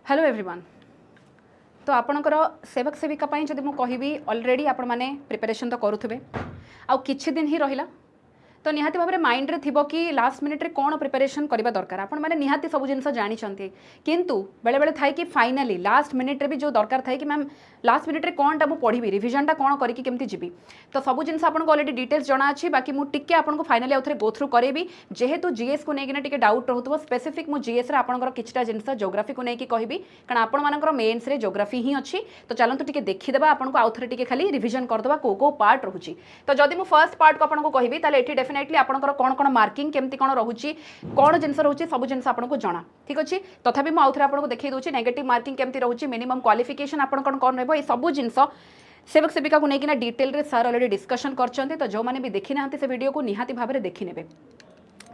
Hello everyone. तो आपणकर सेवक सेविका जब मुझे कहबी ऑलरेडी आपण मैंने प्रिपरेशन तो करुवे आउ किछि दिन ही रहिला तो निहाती भाव में माइंड रे थिबो कि लास्ट मिनिट रे कौन प्रिपरेशन करबा दरकार आपण माने निहाती सब जिनस जानिछंती किंतु बेले बेले थाई कि फाइनली लास्ट मिनिट रे भी जो दरकार थाई कि मैम लास्ट मिनिट रे कौन टा मु पढ़ी रिविजन टा कौन करी केमती जीवी तो सब जिनस आपको ऑलरेडी डिटेल्स जना अछि बाकी मु टिके आपको फाइनली आउथरे गो थ्रू करेबी जेहेतु जीएस को नेकिना टिके डाउट रहउतबो स्पेसिफिक मु जीएस रे आपनकर किछटा जिनस ज्योग्राफी को नेकी कहबी कारण आपण मानकर मेंस रे ज्योग्राफी ही अछि तो चलंतु टिके देखिदेबा आपनको आउथरे टिके खाली रिविजन करदबा को पार्ट रहउची तो जदि मु फर्स्ट पार्ट को आपनको कहबी ताले एठी डेफिनेटली आपनकर कोन कोन मार्किंग केमती कोन रहउची कोन जिनस रहउची सब जिनस आपनको जणा ठीक अछि तथापि मु आउथरे आपनको देखै दोची नेगेटिव मार्किंग केमती रहउची मिनिमम क्वालिफिकेशन आपन कोन रहबो ए सब जिनस सेवक सेविका को लेकिन डिटेल रे सर ऑलरेडी डिस्कशन करछन्ते तो जो माने भी देखि नांती से वीडियो को निहाती भाव में देखि नेबे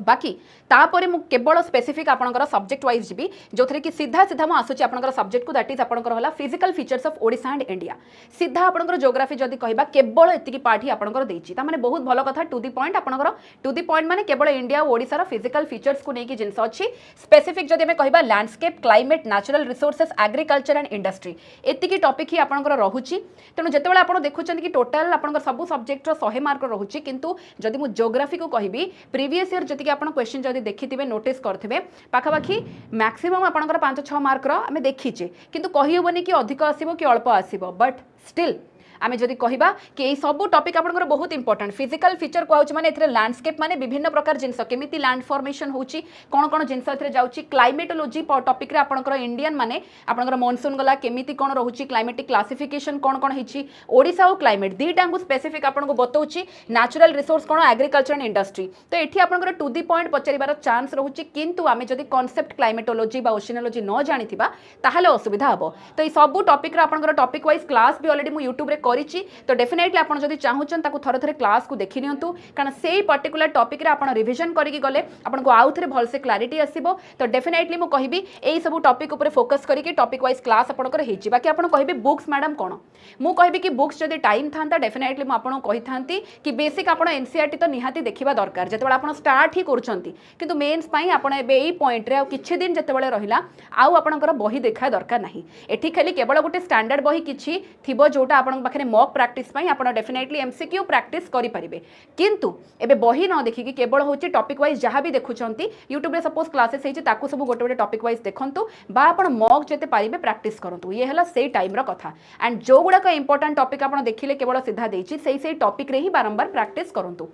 बाकी तापर मु केवल स्पेसिफिक आपनकर सब्जेक्ट वाइज जीबी जो थे कि सीधा सीधा मु आसुची आपनकर सब्जेक्ट को दैट इज आपनकर होला physical features of Odisha and India सीधा आपनकर ज्योग्राफी जदी कहबा केवल एतिकी पार्ट ही आपनकर देछि ता माने बहुत भलो कथा टू द पॉइंट आपनकर टू द पॉइंट माने केवल इंडिया और ओडिसा रा फिजिकल फीचर्स को नेकी जिंस अछि स्पेसिफिक जदी हमें कहबा landscape climate natural resources agriculture and industry एतिकी टॉपिक ही आपनकर रहउची तेनु जेतेबेला आपण देखुछन कि टोटल आपनकर सब सब्जेक्ट रो 100 मार्क रहउची किंतु जदी मु ज्योग्राफी को कहबी प्रीवियस ईयर जति कि आपण क्वेश्चन जदी देखिथिबे नोटिस करथिबे पाखापाखी मैक्सिमम आपनकर 5-6 मार्क रो हमें देखिचे किंतु कहि होबनी कि अधिक आसीबो कि अल्प आसीबो बट स्टिल आमे जदि कहिबा कि एई सब टॉपिक आपनकर बहुत इंपोर्टेंट फिजिकल फीचर कहउछ माने एथरे लैंडस्केप माने विभिन्न प्रकार जिंस केमिति लैंड फॉर्मेशन होउची कोन कोन जिंस एथरे जाउची क्लाइमेटोलॉजी टॉपिक रे आपनकर इंडियन माने आपनकर मॉनसून गला केमिति कोन रहउची क्लाइमेटिक क्लासिफिकेशन कोन कोन हिची ओडिसा और क्लाइमेट दीटांगु स्पेसिफिक आपनको बतउची नेचुरल रिसोर्स कोन एग्रीकल्चर एंड इंडस्ट्री तो एठी आपनकर टू दी पॉइंट पचारिबार चांस रहउची किंतु आमे जदि कांसेप्ट क्लाइमेटोलॉजी बा ओशियोलॉजी न जानिथिबा ताहाले असुविधा हबो तो ई सब टॉपिक रे आपनकर टॉपिक वाइज क्लास भी ऑलरेडी मु YouTube रे करिछि तो डेफिनेटली आपण जदि चाहुचन ताकू थरे थरे क्लास को देखि नियंतु कारण सेही पर्टिकुलर टॉपिक रे आपण रिवीजन करिकि गले आपण को आउ थरे भल से क्लैरिटी आसीबो तो डेफिनेटली मु कहिबी एई सब टॉपिक ऊपर फोकस करिकि टॉपिक वाइज क्लास आपण कर हेछि बाकी आपण कहिबी बुक्स मैडम कोन मु कहिबी कि बुक्स जदि टाइम थांता डेफिनेटली मु आपण कहि थांती कि बेसिक आपण एनसीईआरटी तो निहाती देखिबा दरकार जेतेबेला आपण स्टार्ट ही करछंती किंतु मेंस पई आपण एबे एई पॉइंट रे आ किछि दिन जेतेबेले रहिला आउ आपणकर बही देखा दरकार नाही एठी खाली केवल गोटे स्टैंडर्ड बही किछि थिबो जोटा आपण पाखरे मॉक प्रैक्टिस पई आपण डेफिनेटली एमसीक्यू प्रैक्टिस करि परिबे किंतु एबे बही न देखि कि केवल होछि टॉपिक वाइज जहां भी देखुछंती YouTube रे सपोज क्लासेस हेछि ताकू सब गोटे गोटे टॉपिक वाइज देखंतु बा आपण मॉक जेते पारिबे प्रैक्टिस करंतु ये हला सेही टाइम रो कथा एंड जो गुडा का इंपोर्टेंट टॉपिक आपण देखिले केवल सीधा देछि सेही टॉपिक रे ही बारंबार प्रैक्टिस करंतु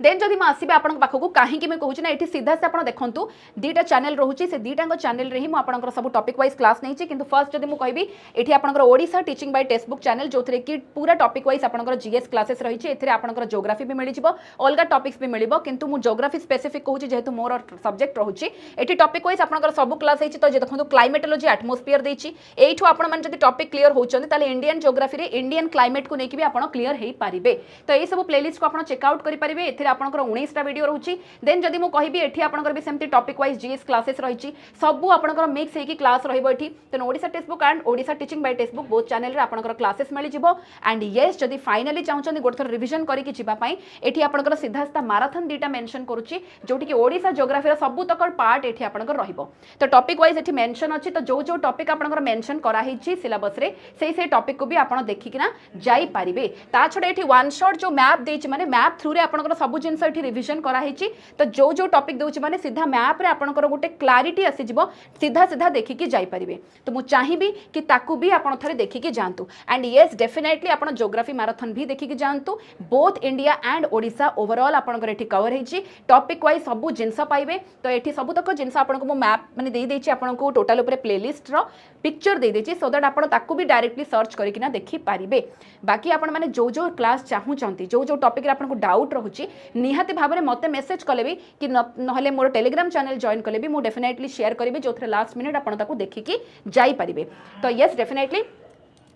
देन जदि म आसीबे आपन पाखकू काहे मैं कहूँ ना ये सीधा से आप देखूँ दुईटा चैनल रोचे से दुईटा चैनल रे ही मुझे सब टॉपिक वाइज क्लास नहीं किंतु फर्स्ट जदि मुझे कहबी ये आपंकर Odisha teaching bye text book channel जो थे कि पूरा टॉपिक वाइज आपंकर जीएस क्लासेस रही है आपंकर ज्योग्राफी भी मिल अलग टॉपिक्स भी मिल किंतु मु ज्योग्राफी स्पेसिफिक कहूँ जेहेतु मोर सब्जेक्ट रोचे ये टॉपिक वाइज आपंकर सब क्लास होती तो देखो क्लाइमेटोलॉजी एटमोस्फियर देती एठू आपण जब टॉपिक क्लियर होती इंडियन ज्योग्राफी रे इंडियन क्लाइमेट को लेकिन आप क्लियर हो पारे तो ये सब प्लेलिस्ट को आप चेकआउट करेंगे ए आपंकर 19टा वीडियो रोची देन जदि मु कहबी एठी आपनकर भी सेमती टॉपिक वाइज जीएस क्लासेस रही सबू आपनकर मिक्स हेकी क्लास रहइबो एठी तेन Odisha text book and Odisha teaching bye text book both channel रे आपनकर क्लासेस मिल जिवो एंड यस जदि फाइनली चाहउछन गोटे थर रिवीजन करिकि जिबा पई एठी आपनकर सीधा सीधा मैराथन दीटा मेंशन करूची जोटी कि ओडिशा ज्योग्राफी रा सबू तक पार्ट एठी आपनकर रहिबो तो टॉपिक वाइज एठी मेंशन अछि तो जो जो टॉपिक आपनकर मेंशन करा हिची सिलेबस रे सेही टॉपिक को भी आपण देखि किना जाई परिबे ता छडा एठी वन शॉट जो मैप देछि माने मैप थ्रू रे आपनकर सबू जिंस एठी रिवीजन करा हिची तो जो जो टॉपिक देउछि माने सीधा मैप रे आपनकर गोटे क्लैरिटी आसी जिवो सीधा सीधा देखि कि जाई परिबे तो मु चाहिबी कि ताकू भी आपण थरे देखि कि जानतु एंड यस डेफिनेटली आपण ज्योग्राफी मैराथन भी देखि कि जानतु both India and Odisha overall आपनकर एठी कवर हिची टॉपिक वाइज सबू जिंस पाइबे तो एठी सबू तक जिंस आपनको मु मैप माने देई देछि आपनको टोटल ऊपर प्लेलिस्ट रो पिक्चर देई देछि सो दैट आपण ताकू भी डायरेक्टली सर्च करि किना देखि पारिबे बाकी आपण माने जो जो क्लास चाहू चंती जो जो टॉपिक रे आपनको डाउट रहउची निहाती भाबरे मते मेसेज कले भी कि नहले मोर टेलीग्राम चैनल जॉइन कले भी मु डेफिनेटली शेयर करिवे जो थे लास्ट मिनिट आपण ताकू देखिकी जाई परिबे तो यस डेफिनेटली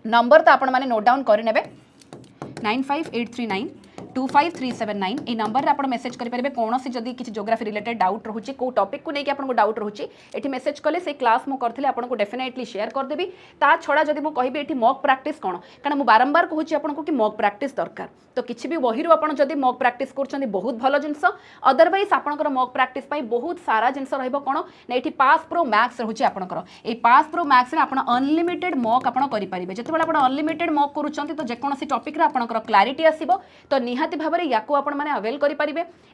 नंबर तो आपण माने नोट डाउन करि नेबे 95839 25379 এই নম্বরে আপনার মেসেজ করে কৌশি যদি কিছু জিওগ্রাফি রিলেটেড ডাউট রয়েছে কেউ টপিক কু নেই আপনার ডাউট রয়েছে এটি মেসেজ কলে সেই ক্লাস মু করলে আপনার ডেফিনেটলি সেয়ার করদেবি তা ছড়া যদি মু কহিবি এটি মক প্রাক্টিস কোণ কারণ মু বারম্বার কুচি আপনার কি মক প্রাক্টিস দরকার তো কিছু বি বহিরু আপনার যদি মক প্রাক্টিস করছেন বহুত ভালো জিনিস অদরওয়াইজ আপনার মক প্রাক্টিস বহুত সারা জিনিস রহব কোণ না এটি পাস প্রো ম্যাক্স রয়েছে আপনার এই পাস প্রো ম্যাক্স আপনার অনলিমিটেড মক আপনার করে যেতবে আপনার অনলিমিটেড মক করছেন তো যেকୌଣସି টপিক আপনার ক্লারিটি আসব তো নিহাতি ভাবে ইয়াকু আপনার আভেল করে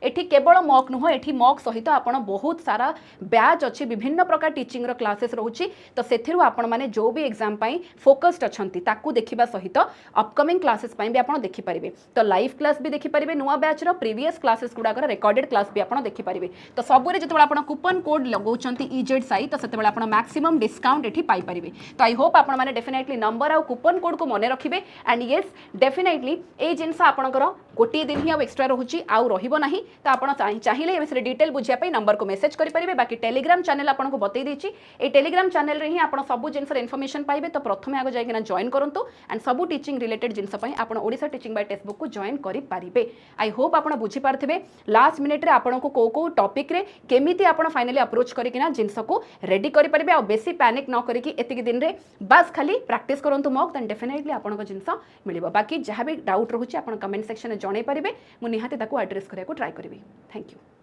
এটি কেবল মক নুহ এটি মক সহিত আপনার বহুত সারা ব্যাচ অছি বিভিন্ন প্রকার টিচিংর ক্লাसेस রয়েছে তো সেথিরু আপন মানে जो भी एग्जाम पाई फोकस्ड अछंती ताकू देखिबा सहित अपकमिंग क्लासेस पाई भी आपण देखि परिबे तो लाइव क्लास भी देखि परिबे नुवा बैच रो प्रीवियस क्लासेस गुडा कर रिकॉर्डेड क्लास भी आपण देखि परिबे तो सबुरे जतबे आपण कूपन कोड लगौचंती EZ साई तो सेतबे आपण मैक्सिमम डिस्काउंट एठी पाई परिबे तो आई होप आपण माने डेफिनेटली नंबर आ कूपन कोड को मने रखिबे एंड यस डेफिनेटली ए जिंस आपणकर गोटे दिन ही आ एक्स्ट्रा रहुची आउ रहिबो नाही तो आपण चाहिले ए विषय डिटेल बुझिया पई नंबर को मेसेज करि परिबे बाकी टेलीग्राम चैनल आपण को बतई देछि ए टेलीग्राम चैनल रे ही आपण सब जिनसर इनफॉरमेशन पाइबे तो प्रथमे आगे जाइकिना जॉइन करंतु एंड सबू टीचिंग रिलेटेड जिनस पई आपण Odisha teaching bye text book को जॉइन करि पारिबे आई होप आपण बुझी पारथिबे लास्ट मिनिट रे आपण को को टॉपिक रे केमिति आपण फाइनली अप्रोच करिकिना जिनस को रेडी करि पारिबे आ बेसी पैनिक न करिकि एतिक दिन रे बस खाली प्रैक्टिस करंतु मॉक देन डेफिनेटली आपण को जिनस मिलिबो बाकी जहां भी डाउट रहउची आपण कमेंट सेक्शन में जणाई पारिबे मु निहाते ताको एड्रेस करिया को ट्राई करिबे थैंक यू।